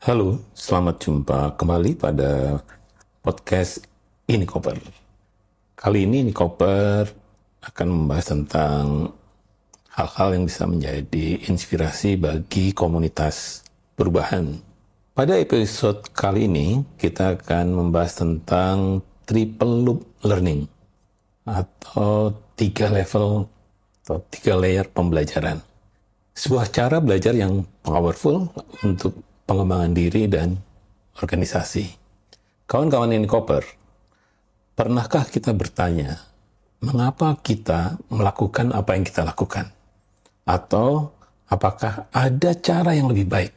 Halo, selamat jumpa kembali pada podcast Ini Koper. Kali ini Koper akan membahas tentang hal-hal yang bisa menjadi inspirasi bagi komunitas perubahan. Pada episode kali ini, kita akan membahas tentang triple loop learning atau 3 level atau 3 layer pembelajaran. Sebuah cara belajar yang powerful untuk pengembangan diri dan organisasi. Kawan-kawan Ini Koper, pernahkah kita bertanya, mengapa kita melakukan apa yang kita lakukan? Atau apakah ada cara yang lebih baik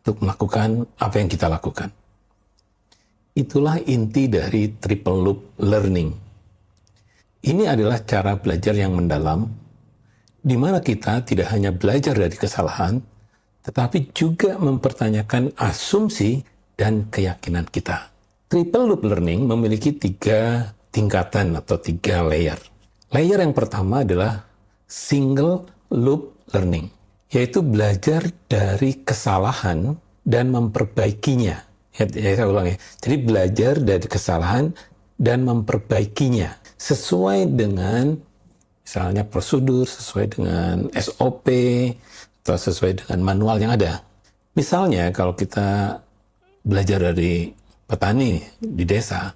untuk melakukan apa yang kita lakukan? Itulah inti dari triple loop learning. Ini adalah cara belajar yang mendalam, di mana kita tidak hanya belajar dari kesalahan, tetapi juga mempertanyakan asumsi dan keyakinan kita. Triple loop learning memiliki 3 tingkatan atau 3 layer. Layer yang pertama adalah single loop learning, yaitu belajar dari kesalahan dan memperbaikinya. Saya ulang ya. Jadi belajar dari kesalahan dan memperbaikinya sesuai dengan misalnya prosedur, sesuai dengan SOP, atau sesuai dengan manual yang ada. Misalnya kalau kita belajar dari petani di desa,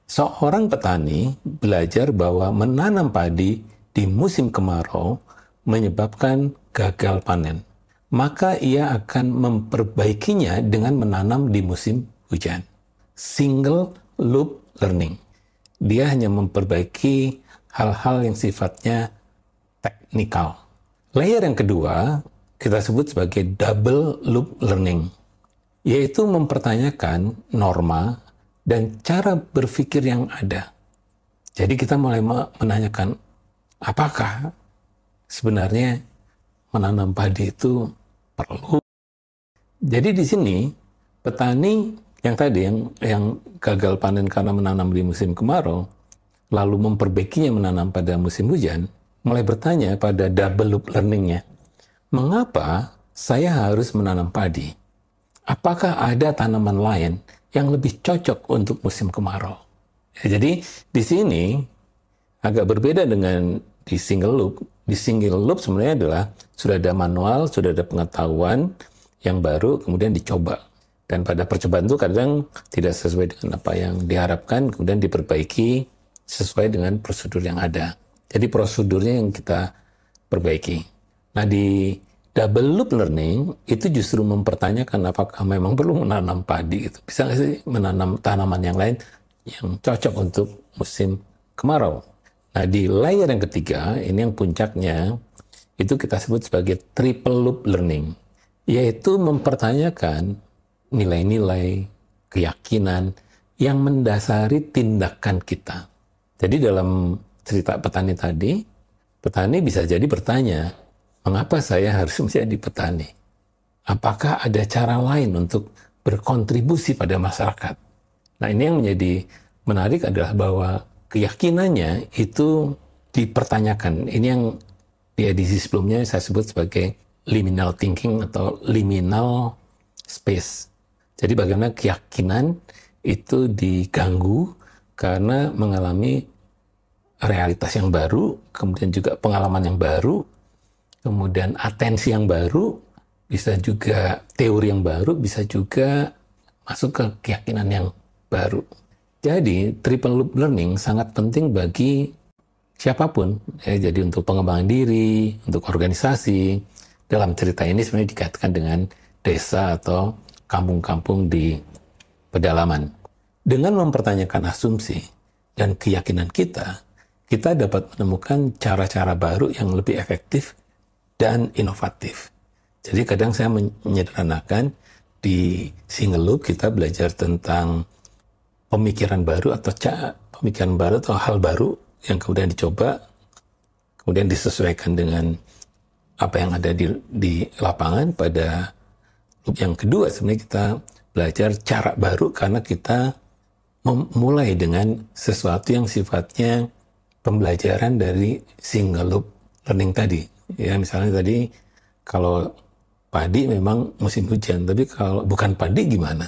seorang petani belajar bahwa menanam padi di musim kemarau menyebabkan gagal panen. Maka ia akan memperbaikinya dengan menanam di musim hujan. Single loop learning. Dia hanya memperbaiki hal-hal yang sifatnya teknikal. Layer yang kedua kita sebut sebagai double loop learning, yaitu mempertanyakan norma dan cara berpikir yang ada. Jadi kita mulai menanyakan, apakah sebenarnya menanam padi itu perlu? Jadi di sini petani yang tadi yang gagal panen karena menanam di musim kemarau, lalu memperbaikinya menanam pada musim hujan, mulai bertanya pada double loop learning-nya, mengapa saya harus menanam padi? Apakah ada tanaman lain yang lebih cocok untuk musim kemarau? Ya, jadi di sini agak berbeda dengan di single loop. Di single loop sebenarnya adalah sudah ada manual, sudah ada pengetahuan yang baru, kemudian dicoba. Dan pada percobaan itu kadang tidak sesuai dengan apa yang diharapkan, kemudian diperbaiki sesuai dengan prosedur yang ada. Jadi prosedurnya yang kita perbaiki. Nah di double loop learning itu justru mempertanyakan apakah memang perlu menanam padi gitu. Bisa nggak sih menanam tanaman yang lain yang cocok untuk musim kemarau. Nah di layer yang ketiga, ini yang puncaknya, itu kita sebut sebagai triple loop learning. Yaitu mempertanyakan nilai-nilai, keyakinan yang mendasari tindakan kita. Jadi dalam cerita petani tadi, petani bisa jadi bertanya, mengapa saya harus menjadi petani? Apakah ada cara lain untuk berkontribusi pada masyarakat? Nah ini yang menjadi menarik adalah bahwa keyakinannya itu dipertanyakan. Ini yang di edisi sebelumnya saya sebut sebagai liminal thinking atau liminal space. Jadi bagaimana keyakinan itu diganggu karena mengalami realitas yang baru, kemudian juga pengalaman yang baru, kemudian atensi yang baru, bisa juga teori yang baru, bisa juga masuk ke keyakinan yang baru. Jadi triple loop learning sangat penting bagi siapapun. Ya, jadi untuk pengembangan diri, untuk organisasi. Dalam cerita ini sebenarnya dikaitkan dengan desa atau kampung-kampung di pedalaman. Dengan mempertanyakan asumsi dan keyakinan kita dapat menemukan cara-cara baru yang lebih efektif dan inovatif. Jadi kadang saya menyederhanakan di single loop kita belajar tentang pemikiran baru atau hal baru yang kemudian dicoba, kemudian disesuaikan dengan apa yang ada di lapangan. Pada loop yang kedua sebenarnya kita belajar cara baru karena kita memulai dengan sesuatu yang sifatnya pembelajaran dari single loop learning tadi. Ya, misalnya tadi kalau padi memang musim hujan, tapi kalau bukan padi gimana?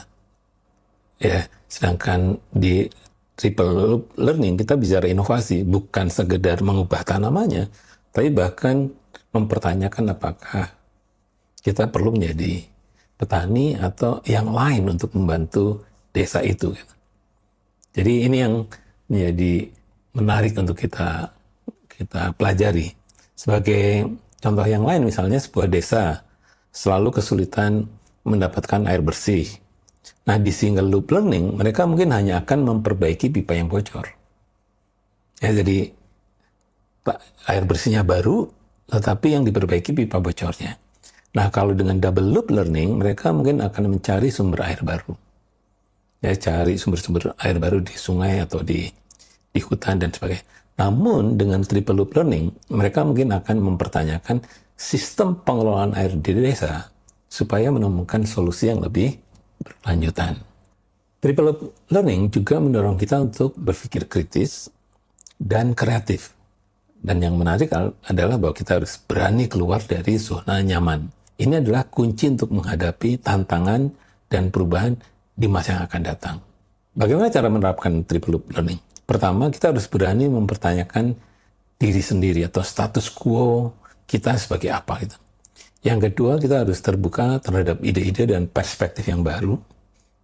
Ya, sedangkan di triple loop learning kita bisa reinovasi, bukan sekedar mengubah tanamannya, tapi bahkan mempertanyakan apakah kita perlu menjadi petani atau yang lain untuk membantu desa itu. Jadi ini yang menjadi menarik untuk kita pelajari. Sebagai contoh yang lain, misalnya sebuah desa selalu kesulitan mendapatkan air bersih. Nah, di single loop learning, mereka mungkin hanya akan memperbaiki pipa yang bocor. Ya, jadi air bersihnya baru, tetapi yang diperbaiki pipa bocornya. Nah, kalau dengan double loop learning, mereka mungkin akan mencari sumber air baru. Ya, cari sumber-sumber air baru di sungai atau di hutan dan sebagainya. Namun dengan triple loop learning, mereka mungkin akan mempertanyakan sistem pengelolaan air di desa supaya menemukan solusi yang lebih berlanjutan. Triple loop learning juga mendorong kita untuk berpikir kritis dan kreatif. Dan yang menarik adalah bahwa kita harus berani keluar dari zona nyaman. Ini adalah kunci untuk menghadapi tantangan dan perubahan di masa yang akan datang. Bagaimana cara menerapkan triple loop learning? Pertama, kita harus berani mempertanyakan diri sendiri atau status quo kita sebagai apa gitu. Yang kedua, kita harus terbuka terhadap ide-ide dan perspektif yang baru.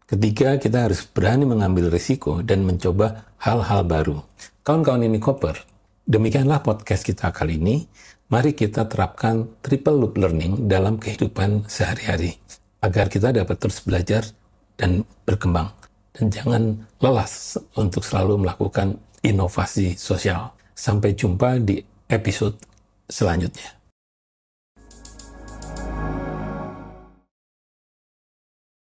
Ketiga, kita harus berani mengambil risiko dan mencoba hal-hal baru. Kawan-kawan ini Koper, demikianlah podcast kita kali ini. Mari kita terapkan triple loop learning dalam kehidupan sehari-hari agar kita dapat terus belajar dan berkembang. Dan jangan lelah untuk selalu melakukan inovasi sosial. Sampai jumpa di episode selanjutnya.